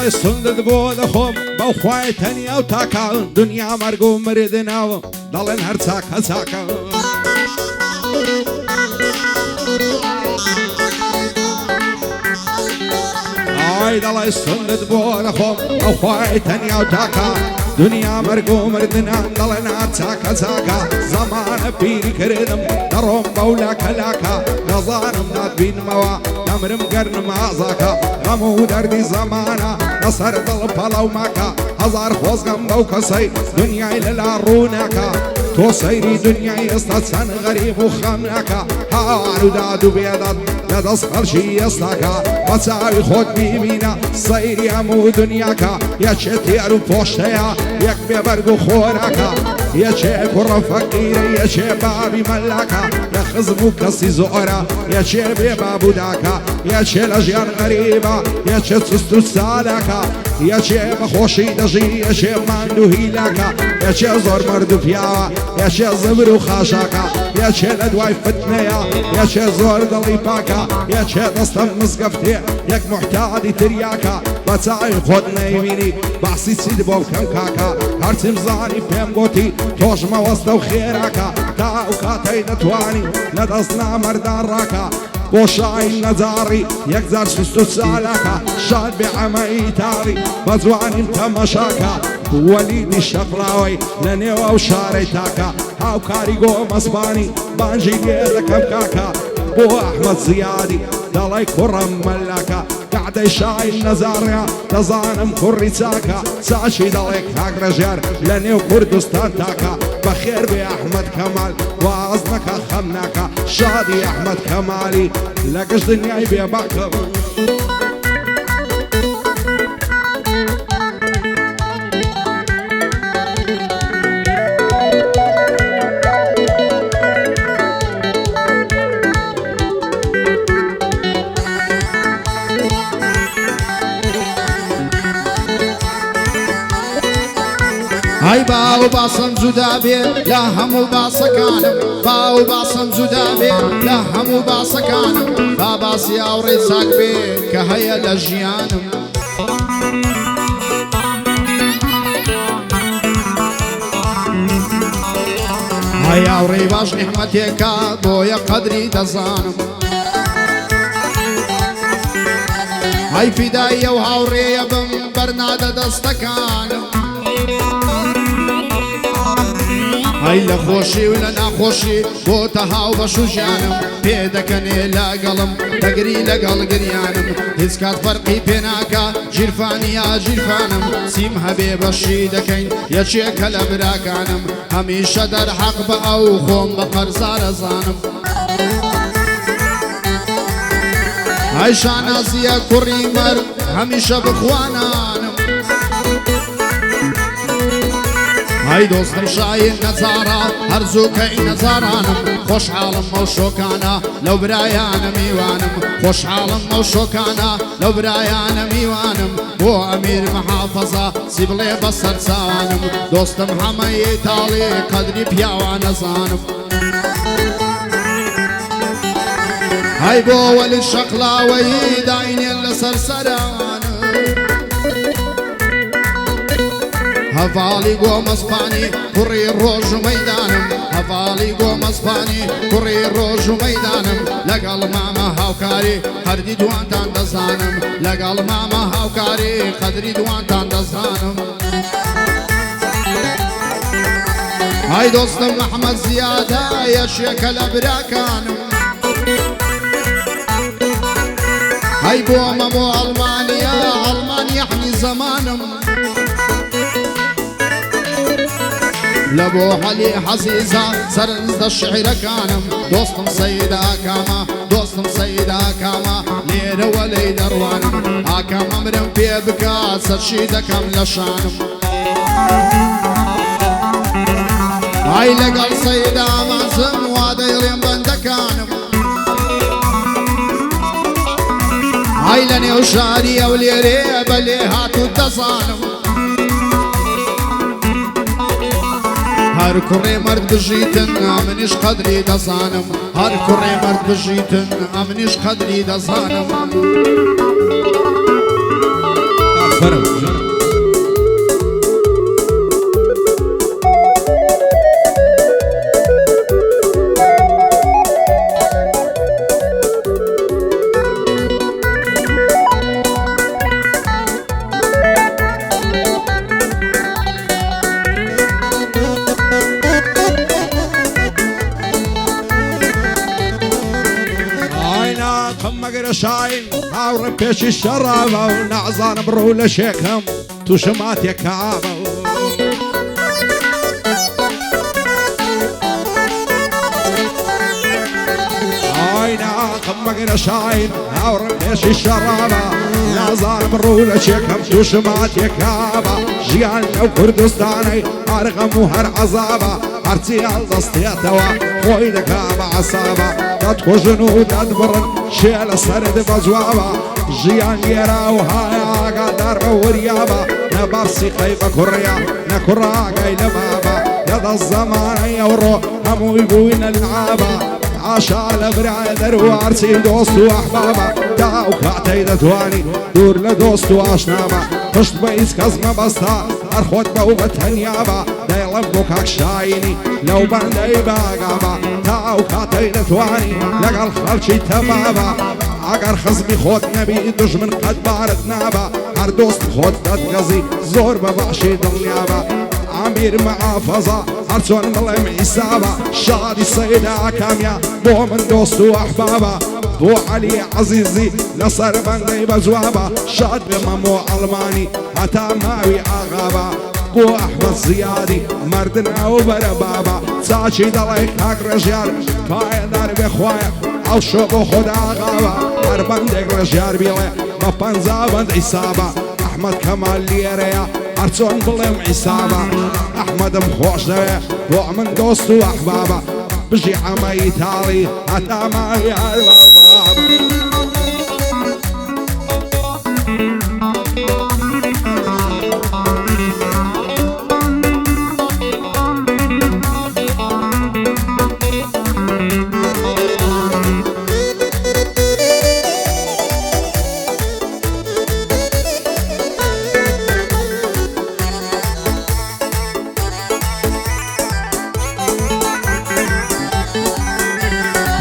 دەڵێ سندت بۆ دەخۆم بەو خوای تەنیا و تاکە دنیا مەرگ و مردناوە دەڵێن هەر چاکە چاکە ئای دەڵێ سندت بۆ دەخۆم بەو خوای تەنیا و تاکە دنیا مەرگ و مردنان دەڵێن هەر چاکە چاکە زەمانە پیری کردم دەڕۆم بەو لاکە لاکە نەزانم ناتبینمەوە دەمرم گەرنم ئازاکە غەم و دەردی زەمانە لەسەر دڵ پەڵەو ماکە هەزار خۆزگەم بەو کەسەی دنیای لەلا ڕووناکە تۆ سەیری دنیای ئێستا چەند غەریب و خەمناکە هاوار و داد و بێدەد لە دەست خەڵکی ئێستاکە بە چاوی خۆت بیبینە سەیری هەموو دنیاکە یەکێ تێر و پۆشتەیە یەک بێبەرگ و خۆراکە یەکێ کوڕە فەقیرە یەکێ بابی مەلاکە لە خزم و کەسی زۆرە یەکێ بێ بابوداکە یەکێ لە ژیان غەریبە یەکێ چست و ساداکە یەکێ بەخۆشی دەژی یەکێ ماند و هیلاکە یەکێ زۆر مرد و پیاوە یەکێ زەبر و خاشاکە یەکێ لە دوای فتنەیە یەکێ زۆر دڵی پاکە یەکێ دەستە مزگەفتێ یەک محتاجی تریاکە بە چاوی خۆت نەیبینی باسی چیت بۆ بکەم کاکە هەرچیم زانی پێم گوتی تۆش مەوەستە و خێراکە تا ئەو کاتەی دەتوانی لە دەست نامەردان ڕاکە بۆ شای نەجاڕی یەکجار شست و چالاکە شاد بێ عەمەی تاڕی بە جوانیم تەمەشاکە وەلیدی شەقڵاوەی لە نێو ئەو شارەی تاکە هاوکاری گۆمەسبانی بانجی لێ دەکەم کاکە بۆ ئەحمەد زیادی دەڵێ کوڕم مەلاکە کەعدەی شای نەزاڕیا دەزانم کوڕی چاکە چاچی دەڵێ کاگرەژێر لە نێو کوردستان تاکە بەخێر بێ ئەحمەد کەمال واز نەکە خەم ناکە شادی ئەحمەد کەمالی لە گشت دنیای بێباکە ئای باو باسم جودا بێ لە هەموو باسەکانم باو باسم جودا بێ لە هەموو باسەکانم با باسی ئاوڕێ چاک بێ کە هەیە لە ژیانم ئای ئاوڕێی باش نیحمەتێکە بۆیە قەدری دەزانم ئای فیدایە و هاوڕێیە بم بەرنادە دەستەکانم ئای لە خۆشی و لە ناخۆشی بۆتە هاو بەش و ژیانم پێدەکەنێ لەگەڵم دەگری لەگەڵ گریانم هیچ کات فەرقی پێناکە ژیرفانی یا ژیرفانم سیم هەبێ بەشی دەکەین یەکێکە لە براکانم هەمیشە دەرحەق بە ئەو خۆم بە قەرزارە زانم ئای شانازیە کوڕی مەرد هەمیشە بخوانانم ئای دۆستم شاین نەزارە هەرزووکەی نەزارانم خۆشحاڵم ئەو شۆکانە لەو برایانە میوانم خۆشحاڵم ئەو شۆکانە لەو برایانە میوانم بۆ ئەمیر مەحافەزە سی بڵێ بەسەر چاوانم دۆستم هەمەی تاڵی قەدری پیاوانە زانم ئای بۆ وەلی شەقڵاوەیی داینێن لەسەر سەرانم هەڤاڵی گۆمەسپانی کوڕی ڕۆژ و مەیدانم هەڤاڵی گۆمەسپانی کوڕی ڕۆژ و مەیدانم لەگەڵ مامە هاوکاری هەردی دوانتان دەزانم لەگەڵ مامە هاوکاری قەدری دوانتان دەزانم ئای دۆستم ئەحمەد زیادە یەشێکە لە براکانم ئای بۆ مەمۆ ئەڵمانیا ئەڵمانیەحنی زەمانم لە بۆ هەلی حەزیزە سەرنجدە شعیرەکانم دۆستم سەیدا کامە دۆستم سەیدا کامە لێرەوە لەی دەڕوانم ئاکەم ئەمرم پێ بکات سەرچی دەکەم لە شانم ئای لەگەڵ سەیدا مازم وا دەیڵێم بەندەکانم ئای لە نێو شاری ئەو لێرێ بە لێ هاتوو دەزانم هەر کوڕێ مرد بژیتن ئەمنیش قەدری دەزانم هەر کوڕێ مرد بژیتن ئەمنیش قەدری دەزانم فرم شاين هاور بيش الشرابة ونعزان برول شيكهم توشمات يكابة عينا خمقنا شاين هاور بيش الشرابة نعزان برول شيكهم توشمات يكابة جيان لو كردستاني أرغم وهر عذابة ارتيال دستيتوا خوي دكابة عصابة تدخو جنود أدبرن شيل سرد بجوابا جيان يراوها يا قدر وريابا نبرسي خيبة كريا نكرا قيل بابا يد الزمان يورو همو يبوين العابا عاشا لبرادر وارسي دوست واحبابا داو كاتي دتواني دور لدوست واشنابا خشت بيس كزمة بستا ارخوت بوبة هنيابا دايلم بوكاك شايني لو بندي باقابا داو كاتي دتواني لقل خلشي تبابا اگر خزمي خود نبي دجمن قد بارد نابا هر دوست خود دتقزي زور ببعشي دنيابا عمير محافظة هرچون ملم حسابا شادي سيدا كاميا بو من دوست واحبابا بو علي عزيزي لصر بندي بجوابا شاد بممو الماني حتى ماوي اغابا بو احمد زيادي مردنا وبربابا ساشي دلي كاك رجال كاي دار بخوايا او شبو خدا غابا هر بندق رجال بيلي بپنزا بند حسابا احمد كمال ليريا هرچون بلم عصابة أحمد مخوش دوي بوع من دوست وأحبابه بجي عمي تالي حتى ما يعرف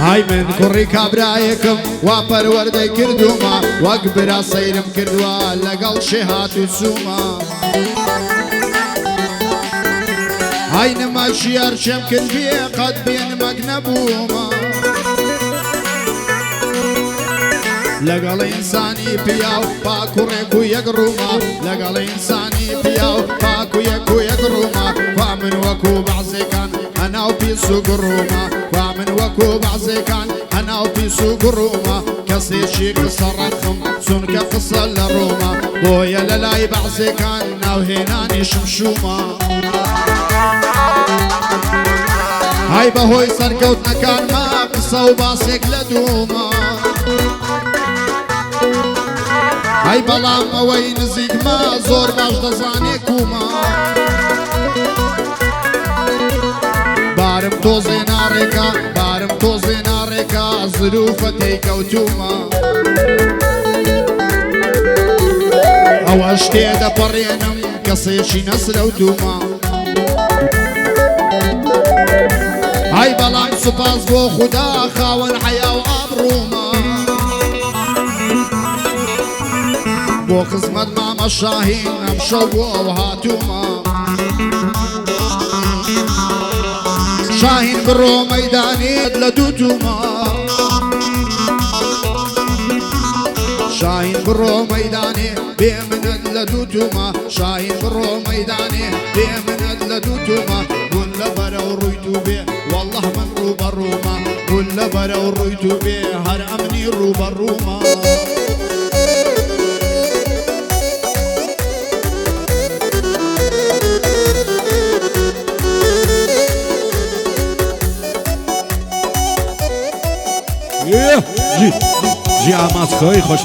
هاي من كوري كابرايكم وابر وردي كردوما واقبرا سيرم كردوا لقل شهات وسوما هاي نما شيار شمكن بيه قد بين مقنبوما لقل إنساني بياو باكو ريكو يقروما لقل إنساني بياو باكو يكو يقروما فامن وكو بعزيكان أنا وفي سوق الروما ومن وكو بعزيكان أنا وفي سوق الروما كسي شيك صرخم سنك قصة للروما بويا للاي بعزيكان ناو هناني شمشوما هاي بهوي سركوتنا كان ما قصة وباسك لدوما هاي بلام اوي نزيك ما زور باش دزاني كوما بارم توزي ناريكا بارم توزي ناريكا ظروفتي كوتوما او اشتي دا برينم قصيشي نسل وتوما هاي بلام سباز بو خدا خاون حيا وعبروما بو خزمت ماما شاهين امشو وهاتوما شاهين برو ميداني لدوتوما شاهين برو ميداني بيمن لدوتوما شاهين برو ميداني بيمن لدوتوما كل برا ورويتو بيه والله من روبا روما كل برا ورويتو بيه هر امني روبا روما جي عماس خوي خوش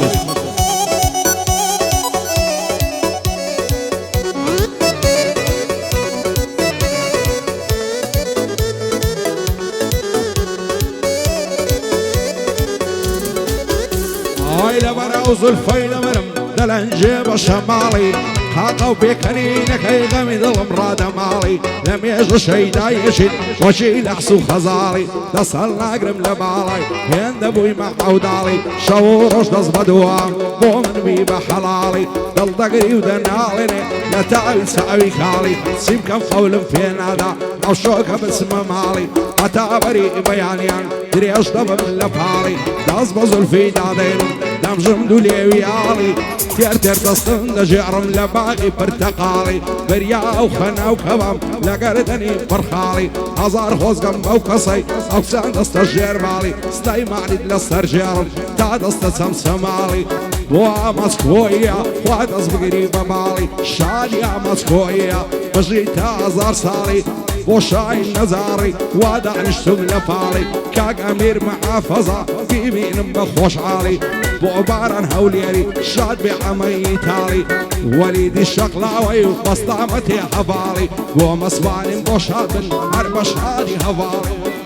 هاي لبرا وزلفي لمرم دلن جيب الشمالي خاقو بكنينك اي غمي ظلم راد مالي لم يجل شي دايشين وشي لحسو خزالي دصلنا اقرم لبالي هند ابوي مع عودالي شوروش دصبدوام مؤمن بي بحلالي دل دقري ودناليني لتعوي سعوي خالي سيم كم قول في نادا او شوكة باسم مالي حتى بريء بيانيان دري اشطب من لبالي دصبزل في دادين دمجم دولي ويالي تير تير دستن دجعرم لباقي برتقالي بريا وخنا وكبام لقردني برخالي هزار خوزقم بوكسي او سان دست جيربالي ستاي معني دلستر جيرم تا دست سمسمالي بوا مسكوية خوادز بقريب بالي شادي مسكوية بجيتا هزار سالي وشاي نزاري وادع نشتم لفالي كاك امير محافظة في مين بخوش عالي بوبارن هوليري شاد بعمي تالي وليدي الشقلاوي وبسطامتي حفالي ومصباني بوشاد هربش هادي هفالي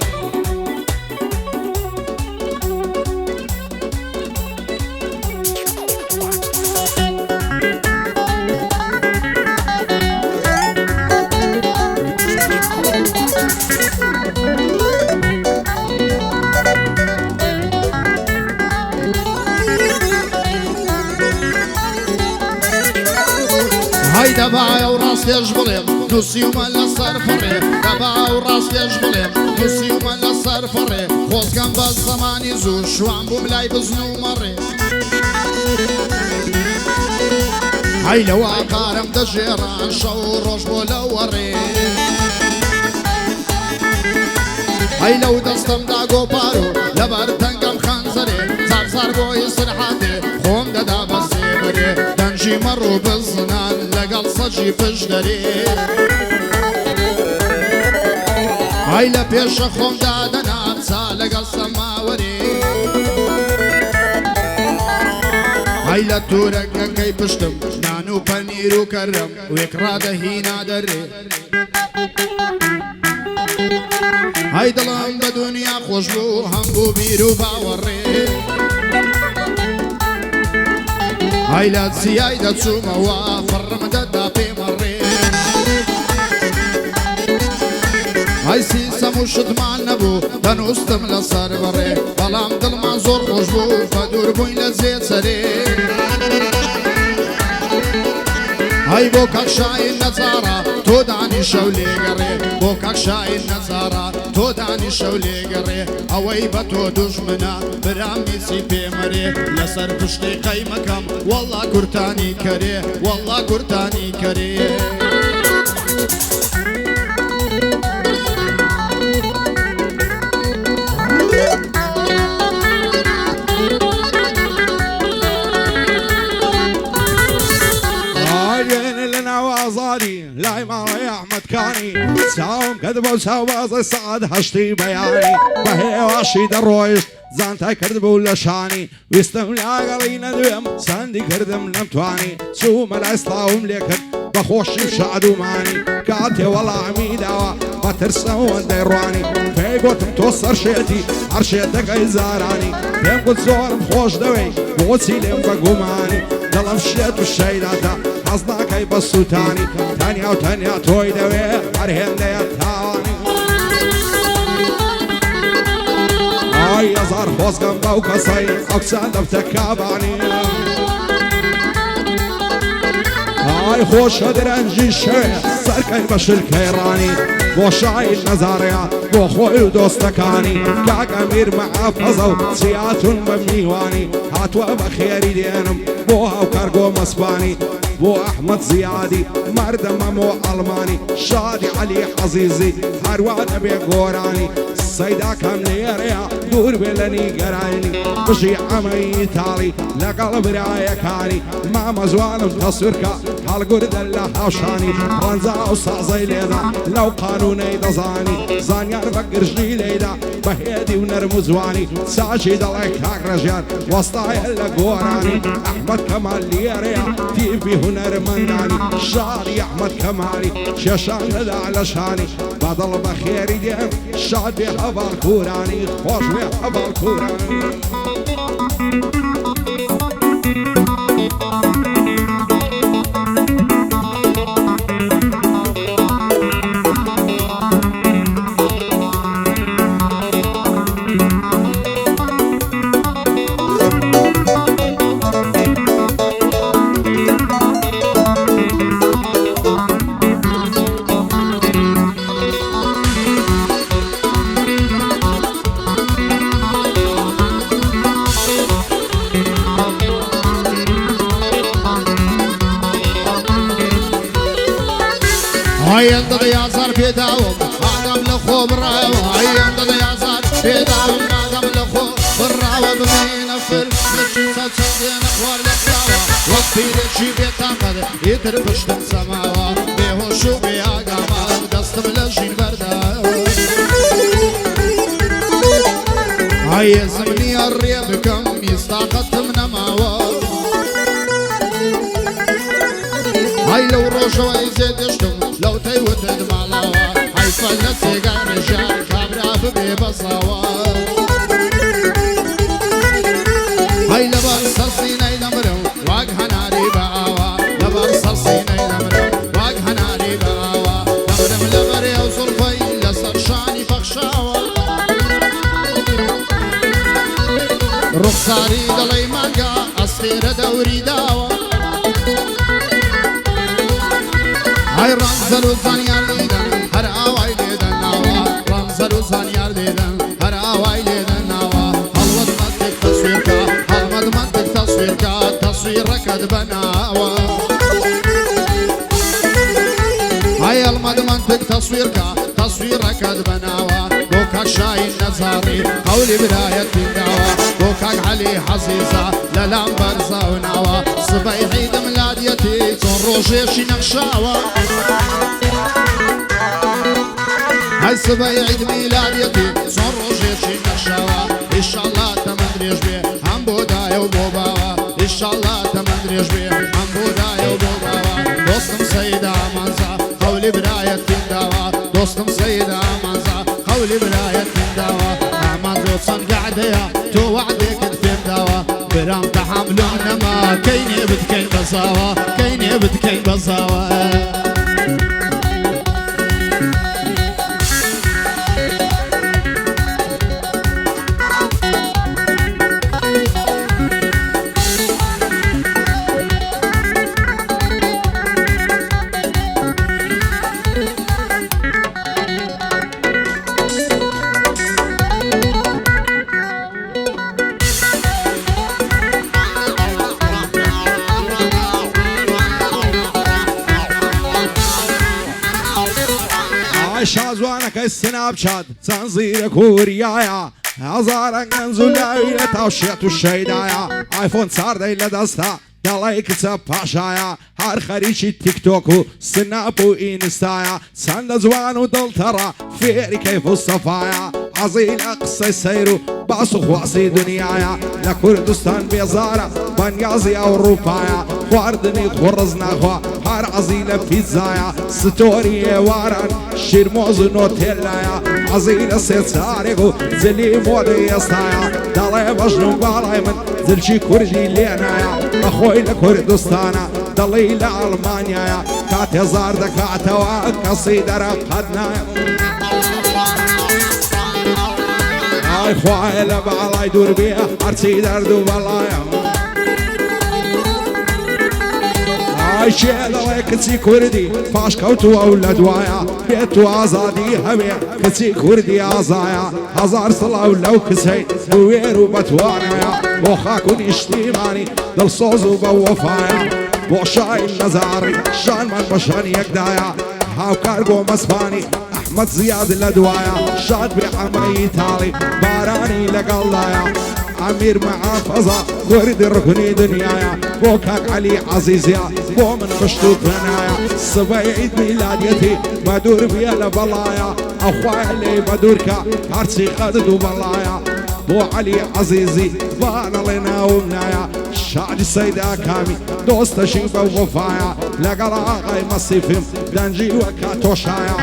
هاي دبا وراس يجبلم دوسي ومال صار فري دبا وراس يجبلم دوسي ومال صار فري خوز كان بالزمان يزور شو عم بملاي بزنو مري هاي لو عقارم دجيران شو روش بولا وري هاي لو دستم داغو بارو لبر تنقم خنزري زار زار بوي سرحاتي خوم ددا بسيبري دنجي مرو بالزنان لقل صجي فجدري هاي لبيش خوم دادنا بسا لقل سماوري هاي لتورك كي بشتم نانو بنيرو كرم ويكراده هينا دري هاي دلم بدنيا خوشبو هم بو بيرو باوري هاي لا تسياي دا تسوما وفرم دا بي مري هاي سيسا مشت مع النبو دنوستم لصار بري بلام دل منظور خوشبو فدور بوين لزيت سري هاي بوكاك شاين نزارة تودعني شولي قري بوكاك شاين نزارة تودعني شولي قري اوي بتو دجمنا برامي سيبي مري لسر بشتي قيمكم والله كرتاني كري والله كرتاني كري لاي مالي احمد كاني ساوم كذبوا ساوم صعد هشتي بياني بهي واشي درويش زانتا كردب ولا شاني ويستم لاغلينا دوم ساندي كردم نمتواني سوم الاسلاوم ليكت بخوشي شعدو ماني كاتي والله عميدة ما ترسون ديرواني فيقوت توصر شيتي عرشيتك اي زاراني فيم قلت زور بخوش دوي بغوتي ليم بقوماني دلم شيت والشيداتا حظنا كي بسو تاني تانيا وتانيا توي دوي عرهن ديا تاواني هاي يزار خوزقم بوكسي اكسان دفتكاباني هاي خوش درنجي شوية سركي بشر كيراني بو شاي النزاريا بو خوي ودوستكاني كاك امير محافظة سيات مميواني هاتوا بخيري دينم بو هاو كارغو مسباني بو احمد زيادي مردم مو الماني شادي علي عزيزي هروان ابي قوراني سيدا كم نيريا دور بلني قرايني بشي عمي تالي لقلب رايا كاني ما مزوانم تصوركا هالقرد الله هاشاني رنزا وصعزي ليدا لو قانوني دزاني زانيار بقر جيليدا بهيدي ونرمزواني ساجي دلك هاك رجال وسطاي هلا قوراني احمد كمال ليريا تيبي هنر منداني شادي احمد كمالي شاشان لدى على شاني بدل بخيري ديم شادي هبال كوراني خوش بهبال كوراني هاي انت يازار بيداوم آدم لخو براوة هاي انت يازار بيداوم آدم لخو براوة بمين أفر مشي ساتسدين أخوار لخلاوة وقفي لشي بيتان قد يتربشتم سماوة بيهوشو بياقاما دستم لجين برداوة هاي زمني الريبكم يستاقت من ماوة هاي لو روشوا يزيدشتم لو تيوتد مالاوة هاي فلت سيقان رجال كابرا ببصاوة هاي لبرس الصيني نمرو واقها ناري باوا لبرس الصيني نمرو واقها ناري باوا نمرم لبري وصرفي لسرشاني بخشاوة رخصاري دلي مانقا أصفير دوري داوة هاي رمزل وزانيار ديدن هر آواي ديدن ناوا رمزل وزانيار ديدن هر آواي ديدن ناوا هلمد منطق تصويركا هلمد منطق تصويركا تصويرك دبناوا هاي هلمد منطق تصويركا تصويرك دبناوا بوكاك شاين نزاري قولي براية الدعوة بوكاك علي حزيزة للام برزة ونعوة صبي عيد ميلاديتي صون روجيشي نقشاوة هاي صبي عيد ميلاديتي صون روجيشي نقشاوة إن شاء الله تمدريش بيه هم بودايا وبوباوة إن شاء الله تمدريش بيه هم بودايا وبوباوة دوستم سيدة منزا قولي براية الدعوة دوستم سيدة منزا قولي براية الدعوة أعمال دوستن قاعدة تو وعدك تفهم دوا برام تحملون ما كيني بدكين بصاوة كيني بدكين بصاوة شازوانك السناب شات تنظير كوريايا هزارا ننزل إلى توشيت الشيدايا آيفون صار إلى دستا يلا يكتب باشايا هار خريج التيك توك سناب وإنستايا سند زوان ودل ترى فيري كيف الصفايا عزيل أقصى سيرو باصخ وعصي دنيايا لكردستان بيزارة بنيازي أو روبايا واردني خورزنا خوا هار عزيلة بيتزايا ستوري واران شير موز نوتيلايا عزيلة سيتساريكو زلي مودي يستايا دالي بجنو بالاي من زلشي كردي لينايا أخوي لكردستانا دالي لألمانيا كاتي زار دكاتوا قصيدة رقدنايا هاي خواهي لبعلا يدور بيها عرسي دردو بلايا هاي شيء كتسي كردي فاش كوتو أولاد وايا بيتو آزادي همي كتسي كردي آزايا هزار صلاة ولو كسي دويرو بتوانيا وخاكون اشتيماني دل صوزو بوفايا بوشاي النزاري شان من بشان يقدايا هاو كارغو مسباني أحمد زياد الأدوايا شاد بعمري تالي باراني لقلايا أمير محافظة ورد الركني دنيايا بوكاك علي عزيزيا بو من خشتو بنايا صبي عيد ميلاديتي بدور بيا لبلايا أخويا اللي بدوركا هرسي خددو بلايا بو علي عزيزي بانا لنا ومنايا شعد السيدة كامي دوست شيبة ووفايا لقل آغاي مصيفم دنجي وكاتوشايا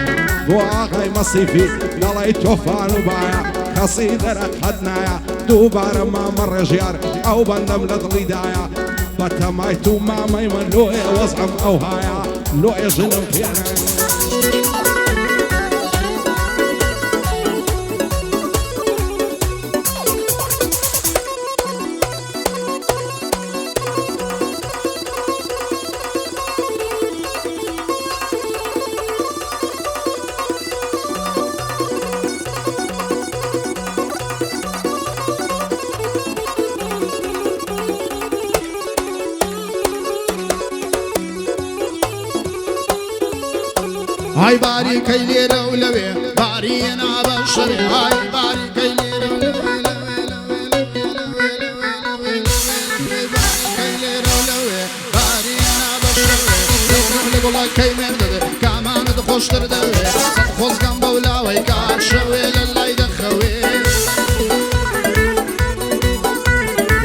بو آغاي مصيفي للاي توفان وبايا قصيدة رقدنايا دوبار ما مر جيار أو بندم لضليدايا بتمايتو ما ميمن لوية وزعم أو هايا لوية جنم فينا هاي باري كيلي ولوي باري انا بشري هاي باري كيلي والله كيمن كمان تخش تردوي صدخوز كان بولاوي كان شوي لله يدخوي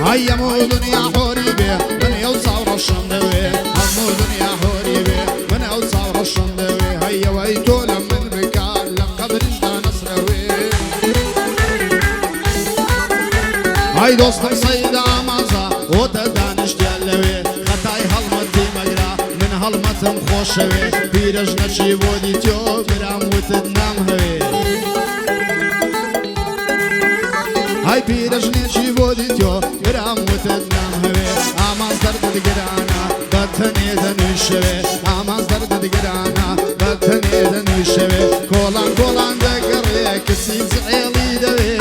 هيا مو دنيا حوريبي من يوصى ورشم دوي مو دنيا حوريبي من يوصى ورشم دوي هيا ويتو لمن ركال لقبر جدا نصروي هاي دوستم سيدة مازا وتدانش ديالوي خطاي هالمدي مقرا هالمتم خوشوي بيرج نشي بودي تيو برام وتدنام هوي هاي بيرج نشي بودي تيو برام وتدنام هوي آمان زرد دقرانا بطني دنوشوي آمان زرد دقرانا بطني دنوشوي كولان كولان دقري كسيز عيلي دوي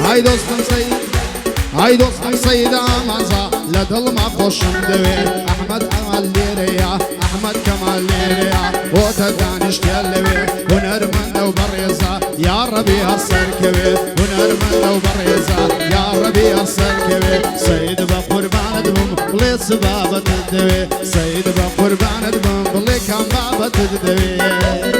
هاي دوستم سيد هاي دوستم سيدة مازا لدل ما خوشم دوي احمد كمال ليريا احمد كمال ليريا وتدانش تيلوي ونرمن وبريزا يا ربي هالسركوي ونرمن وبريزا يا ربي هالسركوي سيد بقربان دبم بلي سبابة الدوي سيد بقربان دبم بلي كان بابة الدوي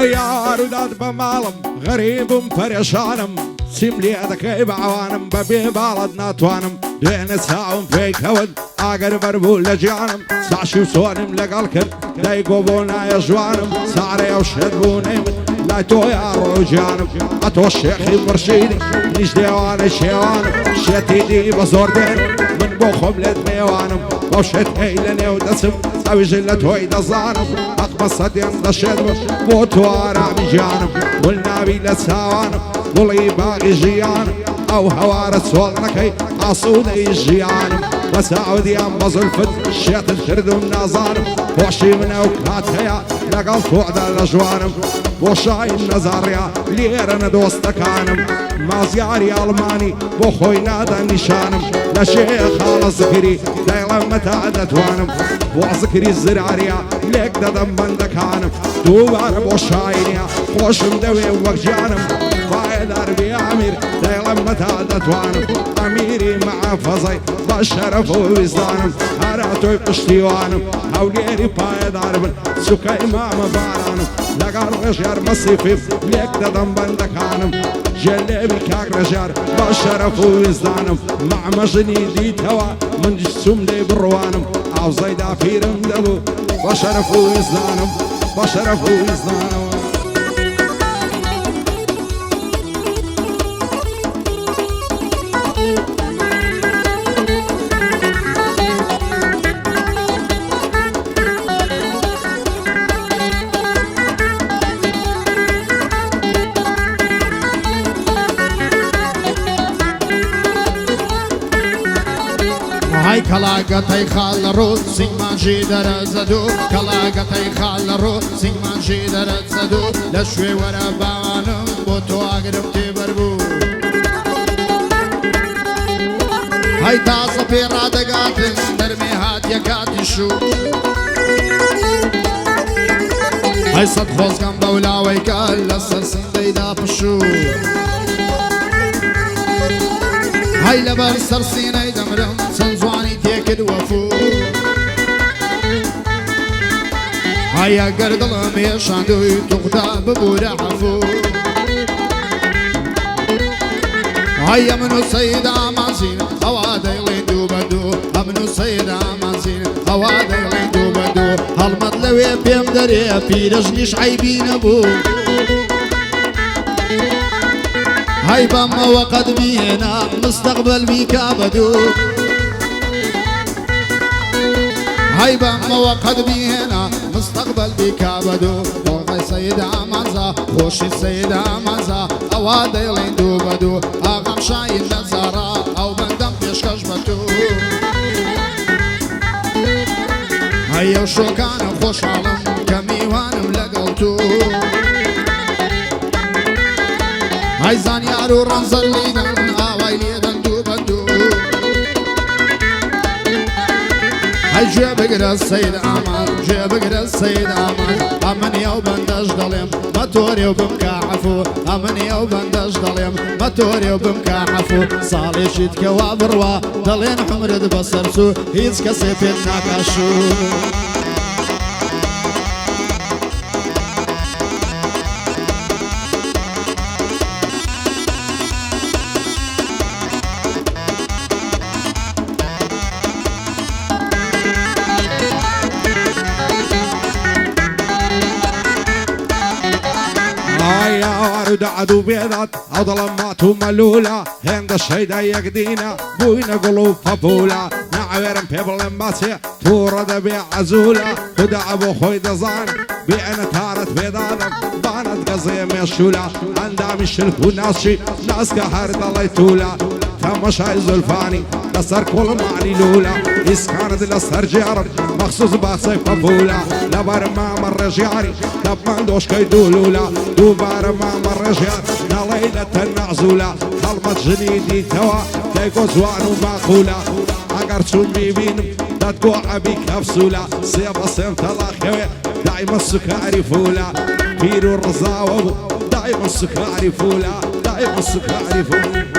يا روداد بمالم غريب ومفرشانم سيملي ذكي بعوانم ببي بالدنا توانم دوين ساعم فيك هود اقر بربو لجيانم ساشي وسوانم لقالكن دايقو بونا يا جوانم سعري وشدبوني لا تو يا روجانم اتو الشيخي مرشيدي نيش ديوان شيوانم شتيدي بزوردين من بوخم لدميوانم وشت هيلني ودسم او جلت هويدا ظانم اقبصت ينضى الشدب بوتوارا بجانم والنبي لساوانم ولي باقي جيانم او هوارة صولنكي عصودي جيانم وسعود ينبز الفت شيت الكرد والنظانم وحشي من اوكات هيا لقل توعد الاجوانم وشاي النزاريا ليرنا دوستكانم مازياري الماني بوخوي نادا نشانم لشيخ على الزكري دايلا متعدت وانم وعزكري الزرعريا ليك دادم بندكانم دوبار بوشاينيا خوش مدوي وقجانم فايد عربي عمير دايلا متعدت وانم اميري مع فزي بشرف ووزدانم هراتوي قشتيوانم هوليري فايد عربي سكاي ماما بارانم لقار غشار مصيفي ليك دادم بندكانم جلبي كاك رجار بشرف ووزدانم مع مجني دي توا من جسوم دي بروانم او زيدا فيرم دبو بشرف ووزدانم بشرف ووزدانم هاي كلاقتي خال رو سيمان جي درزدو كلاقتي خال رو سيمان جي درزدو لشوي ورا بانم بوتو اقرب تبربو هاي تاسا في رادقات نرمي هات يكاتي شو هاي صد خوز كم بولاوي كال لسرسين ديدا بشو هاي لبر سرسيني دمرم سنزواني تيكد وفو هاي قردلم يشاندو تغدا ببورا عفو هاي منو سيد عمازين هوادي ليندو بدو منو سيد عمازين هوادي ليندو بدو هالمطلوي بيمدري بيرجنيش عيبين ابو هاي بما وقد بينا مستقبل بيكا بدو هاي بما وقد بينا مستقبل بيكا بدو هاي سيد عمازا خوشي سيد عمازا اوادي ليندو بدو اغم شاين نزارا او بندم بيشكش بدو هاي وشو كان خوش عالم كميوانم لقى بندو هاي زانيار ورمزل ليدن آواي ليدن دو بندو هاي جيبقر السيد أمان جيبقر السيد أمان أمني وبندش ضليم ماتوري وبمكا عفو أمني وبندش ضليم ماتوري وبمكا عفو صالي شيت كوابروا ضلين حمرد بصرسو هيز كسيب الناكاشو دعدو بيضات او ظلماتو ملولة هند الشيدا يقدينا بوينا قلوب فبولة نعبرم بيبل ماسي تورد بيع عزولة خدع ابو خوي دزان بيعنا تارت بيضادم بانت قضية مشولة عندها مشلك وناسي ناس كهارد الله يتولى تمش هاي زلفاني لسر كل معني لولا إسكاند لسر جارب مخصوص باخسي فبولة لبار ما مر جاري تب من دوش كي دولولا دوبار ما مر جار نليلة النعزولة خلمت جنيدي توا تيكو زوانو باقولة اگر چون ببینم دادگو عبی کفسولا سیب سیب تلاخوی دائما سکاری فولا پیرو رضا و دائما سکاری فولا دائما سکاری فولا